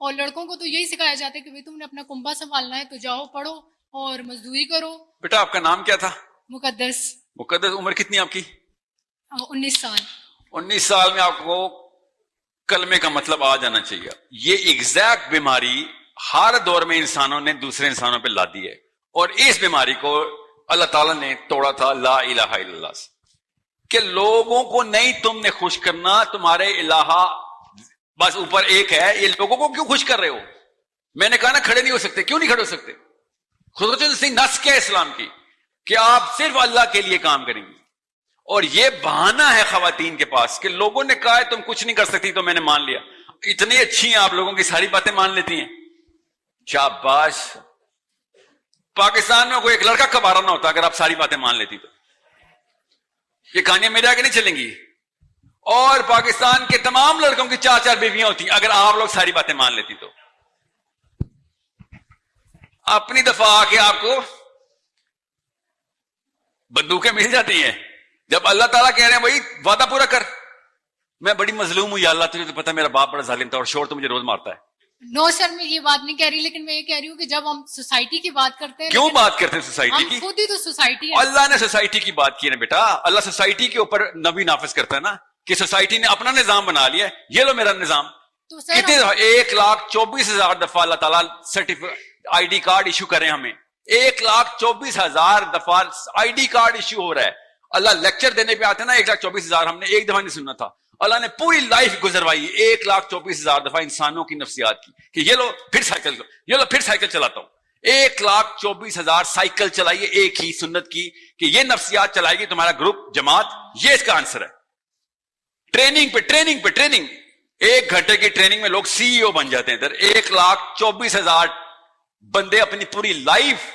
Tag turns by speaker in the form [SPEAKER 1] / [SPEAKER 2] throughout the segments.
[SPEAKER 1] اور لڑکوں کو تو یہی سکھایا جاتا ہے کہ بھئی تم نے اپنا کنبہ سنبھالنا ہے تو جاؤ پڑھو اور مزدوری کرو.
[SPEAKER 2] بیٹا آپ کا نام کیا تھا؟
[SPEAKER 1] مقدس.
[SPEAKER 2] مقدس، عمر کتنی آپ کی؟
[SPEAKER 1] 19 سال.
[SPEAKER 2] 19 سال میں آپ کو کلمے کا مطلب آ جانا چاہیے. یہ ایگزیکٹ بیماری ہر دور میں انسانوں نے دوسرے انسانوں پہ لا دی ہے، اور اس بیماری کو اللہ تعالیٰ نے توڑا تھا لا الہ الا اللہ سے، کہ لوگوں کو نہیں تم نے خوش کرنا، تمہارے الہ بس اوپر ایک ہے، یہ لوگوں کو کیوں خوش کر رہے ہو؟ میں نے کہا نا کھڑے نہیں ہو سکتے. کیوں نہیں کھڑے ہو سکتے؟ خود نس کیا اسلام کی کہ آپ صرف اللہ کے لیے کام کریں گے. اور یہ بہانہ ہے خواتین کے پاس کہ لوگوں نے کہا ہے تم کچھ نہیں کر سکتی تو میں نے مان لیا. اتنی اچھی ہیں آپ لوگوں کی ساری باتیں مان لیتی ہیں. شاباش. پاکستان میں کوئی ایک لڑکا کبارہ نہ ہوتا اگر آپ ساری باتیں مان لیتی تو. یہ کہانیاں میرے آگے نہیں چلیں گی. اور پاکستان کے تمام لڑکوں کی 4 بیویاں ہوتی اگر آپ لوگ ساری باتیں مان لیتی تو. اپنی دفعہ آ کے آپ کو بندوقیں مل جاتی ہیں جب اللہ تعالیٰ کہہ رہے ہیں بھائی وعدہ پورا کر. میں بڑی مظلوم ہوں یا اللہ، تجھے تو پتا میرا باپ بڑا ظالم تھا اور شور تو مجھے روز مارتا ہے.
[SPEAKER 1] نو سر میں یہ بات نہیں کہہ رہی، لیکن میں یہ کہہ رہی ہوں کہ جب ہم سوسائٹی کی بات کرتے ہیں،
[SPEAKER 2] کیوں بات کرتے ہیں سوسائٹی
[SPEAKER 1] ہم
[SPEAKER 2] کی؟
[SPEAKER 1] خود ہی تو سوسائٹی ہے.
[SPEAKER 2] اللہ نے سوسائٹی کی بات کی نا بیٹا. اللہ سوسائٹی کے اوپر نبی نافذ کرتا ہے نا کہ سوسائٹی نے اپنا نظام بنا لیا ہے، یہ لو میرا نظام.
[SPEAKER 1] تو سر
[SPEAKER 2] کتنے 1,24,000 دفعہ اللہ تعالیٰ آئی ڈی کارڈ ایشو کریں ہمیں. 1,24,000 دفعہ آئی ڈی کارڈ ایشو ہو رہا ہے. اللہ لیکچر دینے پہ آتے نا 1,24,000 ہم نے ایک دفعہ نہیں سننا تھا. اللہ نے پوری لائف گزروائی 1,24,000 دفعہ انسانوں کی نفسیات کی کہ یہ لو پھر سائیکل، یہ لو پھر سائیکل چلاتا ہوں. 1,24,000 سائیکل چلائیے ایک ہی سنت کی کہ یہ نفسیات چلائے گی تمہارا گروپ جماعت. یہ اس کا آنسر ہے. ٹریننگ پہ ٹریننگ پہ ٹریننگ. 1 گھنٹے کی ٹریننگ میں لوگ سی ای او بن جاتے ہیں. 1,24,000 بندے اپنی پوری لائف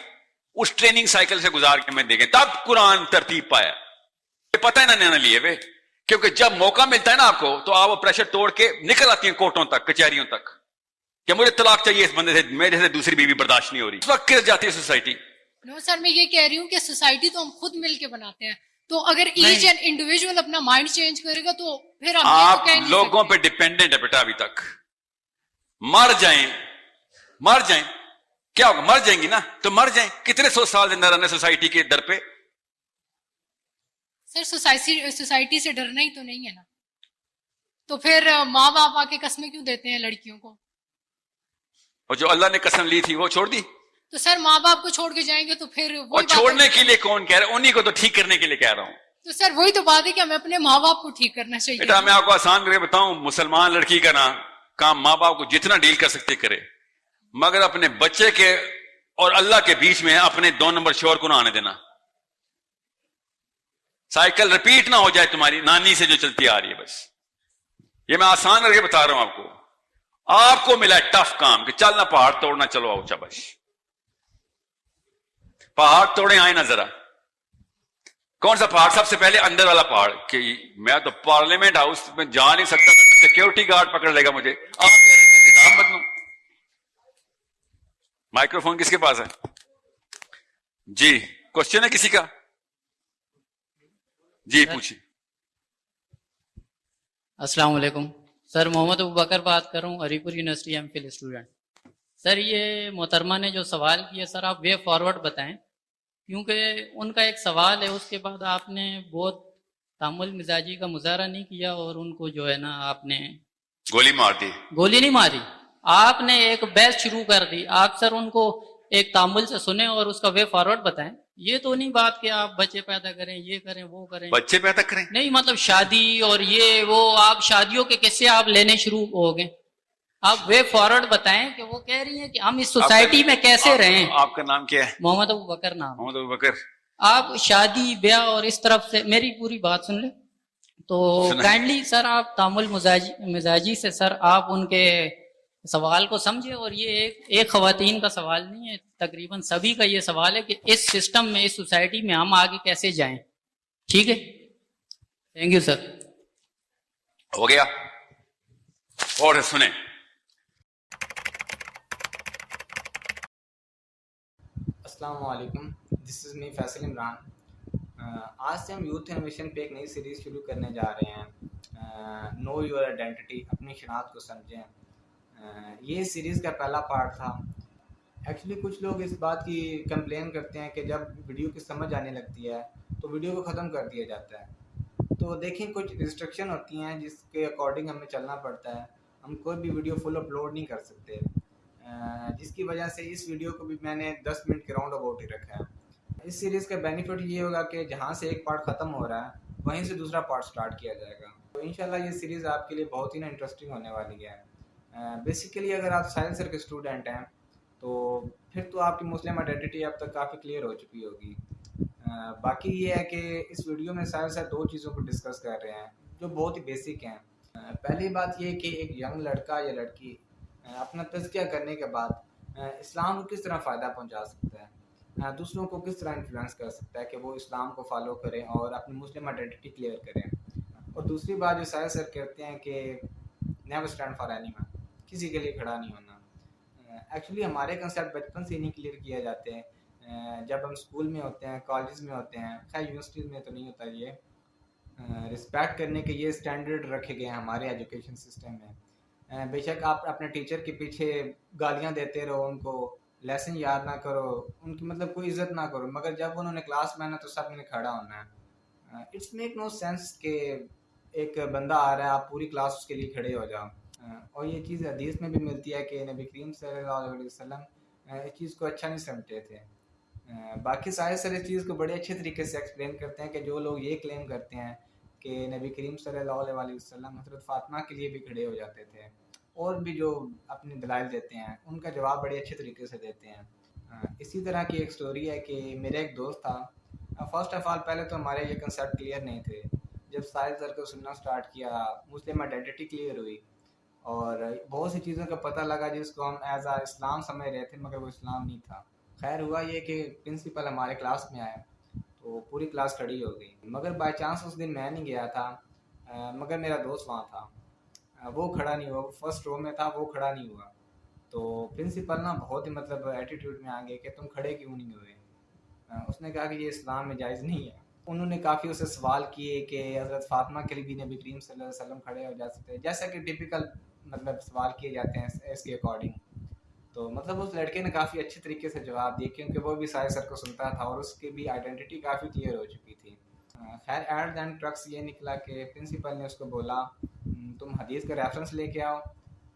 [SPEAKER 2] اس ٹریننگ سائیکل سے گزار کے میں دیکھیں تب قرآن ترتیب پایا. پتہ ہے نا لیے ہوئے، کیونکہ جب موقع ملتا ہے نا آپ کو تو آپ وہ پریشر توڑ کے نکل آتی ہیں کورٹوں تک، کچہریوں تک کہ مجھے طلاق چاہیے اس بندے سے، میرے سے دوسری بیوی برداشت نہیں ہو رہی. اس وقت گر جاتی ہے سوسائٹی.
[SPEAKER 1] نو سر میں یہ کہہ رہی ہوں کہ سوسائٹی تو ہم خود مل کے بناتے ہیں. تو اگر ایچ اینڈ انڈیویجول اپنا مائنڈ چینج کرے گا تو پھر ہم
[SPEAKER 2] آپ لوگوں پہ ڈیپینڈنٹ ہے بیٹا. ابھی تک مر جائیں کیا ہوگا؟ مر جائیں گی نا تو مر جائیں. کتنے 100 سال زندہ رہنے سوسائٹی کے در پہ.
[SPEAKER 1] سر سوسائٹی سے ڈرنا ہی تو نہیں ہے نا. تو پھر ماں باپ آ کے قسمیں کیوں دیتے ہیں لڑکیوں کو؟
[SPEAKER 2] اور جو اللہ نے قسم لی تھی وہ چھوڑ دی.
[SPEAKER 1] تو سر ماں باپ کو چھوڑ کے جائیں گے تو پھر
[SPEAKER 2] اور چھوڑنے کے لیے کون کہہ رہا ہے؟ انہی کو تو ٹھیک کرنے کے لیے کہہ رہا ہوں.
[SPEAKER 1] تو سر وہی تو بات ہے کہ ہمیں اپنے ماں باپ کو ٹھیک کرنا چاہیے.
[SPEAKER 2] بیٹا میں آپ کو آسان کر کے بتاؤں، مسلمان لڑکی کا نا کام ماں باپ کو جتنا ڈیل کر سکتے کرے، مگر اپنے بچے کے اور اللہ کے بیچ میں اپنے 2 نمبر شوہر کو نہ آنے دینا. سائیکل ریپیٹ نہ ہو جائے تمہاری نانی سے جو چلتی آ رہی ہے. بس یہ میں آسان کر کے بتا رہا ہوں آپ کو. آپ کو ملا ہے ٹف کام کہ چلنا پہاڑ توڑنا، چلو آؤ شاباش پہاڑ توڑے آئے نا ذرا. کون سا پہاڑ؟ سب سے پہلے اندر والا پہاڑ کہ میں تو پارلیمنٹ ہاؤس میں جا نہیں سکتا، سیکورٹی گارڈ پکڑ لے گا مجھے. آپ کہہ رہے ہیں میں نظام بدلوں. مائکرو فون کس کے پاس ہے؟ جی کوشچن ہے کسی کا؟ جی پوچھیں.
[SPEAKER 3] السلام علیکم سر. محمد ابوبکر بات کر رہا ہوں، ہری پور یونیورسٹی ایم فل اسٹوڈنٹ. سر یہ محترمہ نے جو سوال کیا سر آپ وے فارورڈ بتائیں، کیونکہ ان کا ایک سوال ہے اس کے بعد آپ نے بہت تعامل مزاجی کا مظاہرہ نہیں کیا اور ان کو جو ہے نا آپ نے
[SPEAKER 2] گولی مار دی.
[SPEAKER 3] گولی نہیں ماری، آپ نے ایک بحث شروع کر دی. آپ سر ان کو ایک تعامل سے سنیں اور اس کا وے فارورڈ بتائیں. یہ تو نہیں بات کہ آپ بچے پیدا کریں، یہ کریں وہ کریں.
[SPEAKER 2] بچے پیدا کریں
[SPEAKER 3] نہیں مطلب شادی اور یہ وہ آپ شادیوں کے قصے آپ لینے شروع ہو گئے. آپ وے فارورڈ بتائیں کہ وہ کہہ رہی ہیں کہ ہم اس سوسائٹی میں کیسے رہیں.
[SPEAKER 2] آپ کا نام کیا ہے؟
[SPEAKER 3] محمد ابوبکر نام.
[SPEAKER 2] محمد ابوبکر.
[SPEAKER 3] آپ شادی بیاہ اور اس طرف سے میری پوری بات سن لیں تو کائنڈلی سر آپ تعامل مزاجی سے سر آپ ان کے سوال کو سمجھے. اور یہ ایک خواتین کا سوال نہیں ہے، تقریباً سبھی کا یہ سوال ہے کہ اس سسٹم میں اس سوسائٹی میں ہم آگے کیسے جائیں. ٹھیک ہے، تھینک یو سر.
[SPEAKER 2] ہو گیا. اور سنیں.
[SPEAKER 4] السلام علیکم، دس از می فیصل عمران. آج سے ہم یوتھ انوویشن پہ ایک نئی سیریز شروع کرنے جا رہے ہیں. نو یور آئیڈینٹی، اپنی شناخت کو سمجھیں. یہ سیریز کا پہلا پارٹ تھا. ایکچولی کچھ لوگ اس بات کی کمپلین کرتے ہیں کہ جب ویڈیو کی سمجھ آنے لگتی ہے تو ویڈیو کو ختم کر دیا جاتا ہے. تو دیکھیں کچھ ریسٹرکشن ہوتی ہیں جس کے اکارڈنگ ہمیں چلنا پڑتا ہے. ہم کوئی بھی ویڈیو فل اپلوڈ نہیں کر سکتے, جس کی وجہ سے اس ویڈیو کو بھی میں نے 10 منٹ کے راؤنڈ اباؤٹ ہی رکھا ہے. اس سیریز کا بینیفٹ یہ ہوگا کہ جہاں سے ایک پارٹ ختم ہو رہا ہے وہیں سے دوسرا پارٹ سٹارٹ کیا جائے گا. تو انشاءاللہ یہ سیریز آپ کے لیے بہت ہی نا انٹرسٹنگ ہونے والی ہے. بیسیکلی اگر آپ سائنس سر کے اسٹوڈنٹ ہیں تو پھر تو آپ کی مسلم آئیڈینٹی اب تک کافی کلیئر ہو چکی ہوگی. باقی یہ ہے کہ اس ویڈیو میں سائنس سر 2 چیزوں کو ڈسکس کر رہے ہیں جو بہت ہی بیسک ہیں. پہلی بات یہ کہ ایک ینگ لڑکا یا لڑکی اپنا تزکیہ کرنے کے بعد اسلام کو کس طرح فائدہ پہنچا سکتا ہے, دوسروں کو کس طرح انفلوئنس کر سکتا ہے کہ وہ اسلام کو فالو کریں اور اپنی مسلم آئیڈینٹی کلیئر کریں. اور دوسری بات جو سائنس سر کہتے ہیں کہ never stand for any one, کسی کے لیے کھڑا نہیں ہونا. ایکچولی ہمارے کنسیپٹ بچپن سے نہیں کلیئر کیے جاتے ہیں. جب ہم اسکول میں ہوتے ہیں, کالجز میں ہوتے ہیں, خیر یونیورسٹیز میں تو نہیں ہوتا یہ. رسپیکٹ کرنے کے یہ اسٹینڈرڈ رکھے گئے ہیں ہمارے ایجوکیشن سسٹم میں. بے شک آپ اپنے ٹیچر کے پیچھے گالیاں دیتے رہو, ان کو لیسن یاد نہ کرو, ان کی مطلب کوئی عزت نہ کرو, مگر جب انہوں نے کلاس میں آنا تو سب نے کھڑا ہونا ہے. اٹس میک نو سینس کہ ایک بندہ آ رہا ہے آپ پوری کلاس اس کے لیے کھڑے ہو جاؤ. اور یہ چیز حدیث میں بھی ملتی ہے کہ نبی کریم صلی اللہ علیہ وسلم اس چیز کو اچھا نہیں سمجھتے تھے. باقی سارے سر اس چیز کو بڑے اچھے طریقے سے ایکسپلین کرتے ہیں کہ جو لوگ یہ کلیم کرتے ہیں کہ نبی کریم صلی اللہ علیہ وسلم حضرت فاطمہ کے لیے بھی کھڑے ہو جاتے تھے, اور بھی جو اپنے دلائل دیتے ہیں ان کا جواب بڑے اچھے طریقے سے دیتے ہیں. اسی طرح کی ایک سٹوری ہے کہ میرا ایک دوست تھا. فرسٹ آف آل پہلے تو ہمارے یہ کنسیپٹ کلیئر نہیں تھے. جب سائنس سر کو سننا سٹارٹ کیا, مسلم آئیڈینٹی کلیئر ہوئی اور بہت سی چیزوں کا پتہ لگا جس کو ہم ایز آ اسلام سمجھ رہے تھے مگر وہ اسلام نہیں تھا. خیر ہوا یہ کہ پرنسپل ہمارے کلاس میں آئے تو پوری کلاس کھڑی ہو گئی, مگر بائی چانس اس دن میں نہیں گیا تھا, مگر میرا دوست وہاں تھا. وہ کھڑا نہیں ہوا, فرسٹ رو میں تھا, وہ کھڑا نہیں ہوا. تو پرنسپل نا بہت ہی مطلب ایٹیٹیوڈ میں آ گئے کہ تم کھڑے کیوں نہیں ہوئے. اس نے کہا کہ یہ اسلام میں جائز نہیں ہے. انہوں نے کافی اسے سوال کیے کہ حضرت فاطمہ کے لیے بھی نبی کریم صلی اللہ علیہ وسلم کھڑے ہو جا سکتے ہیں, جیسا کہ ٹپیکل مطلب سوال کیے جاتے ہیں اس کے اکارڈنگ. تو مطلب اس لڑکے نے کافی اچھے طریقے سے جواب دیے کیونکہ وہ بھی سائنس سر کو سنتا تھا اور اس کی بھی آئیڈینٹی کافی کلیئر ہو چکی تھی. خیر ایٹ دین ٹرکس یہ نکلا کہ پرنسپل نے اس کو بولا تم حدیث کا ریفرنس لے کے آؤ,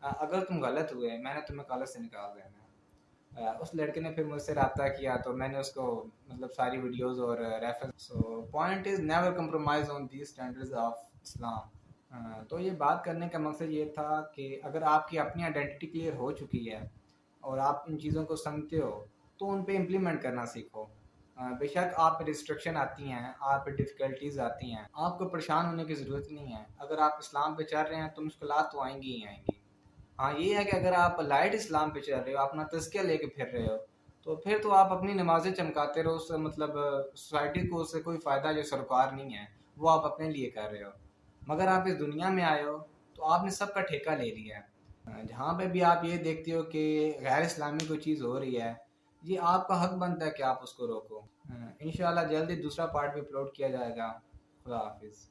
[SPEAKER 4] اگر تم غلط ہوئے میں نے تمہیں کالج سے نکال دینا. اس لڑکے نے پھر مجھ سے رابطہ کیا تو میں نے اس کو مطلب ساری ویڈیوز اور reference. So point is never compromise on these standards of Islam. تو یہ بات کرنے کا مقصد یہ تھا کہ اگر آپ کی اپنی آئیڈینٹی کلیئر ہو چکی ہے اور آپ ان چیزوں کو سمجھتے ہو تو ان پہ امپلیمنٹ کرنا سیکھو. بے شک آپ پہ ریسٹرکشن آتی ہیں, آپ پہ ڈیفیکلٹیز آتی ہیں, آپ کو پریشان ہونے کی ضرورت نہیں ہے. اگر آپ اسلام پہ چل رہے ہیں تو مشکلات تو آئیں گی ہی آئیں گی. ہاں یہ ہے کہ اگر آپ لائٹ اسلام پہ چل رہے ہو, اپنا تزکیہ لے کے پھر رہے ہو, تو پھر تو آپ اپنی نمازیں چمکاتے رہو, اس سے مطلب سوسائٹی کو اس سے کوئی فائدہ جو سروکار نہیں ہے وہ آپ اپنے لیے کر رہے ہو. مگر آپ اس دنیا میں آئے ہو تو آپ نے سب کا ٹھیکہ لے لیا ہے. جہاں پہ بھی آپ یہ دیکھتے ہو کہ غیر اسلامی کوئی چیز ہو رہی ہے, یہ آپ کا حق بنتا ہے کہ آپ اس کو روکو. انشاءاللہ جلدی دوسرا پارٹ بھی اپلوڈ کیا جائے گا. خدا حافظ.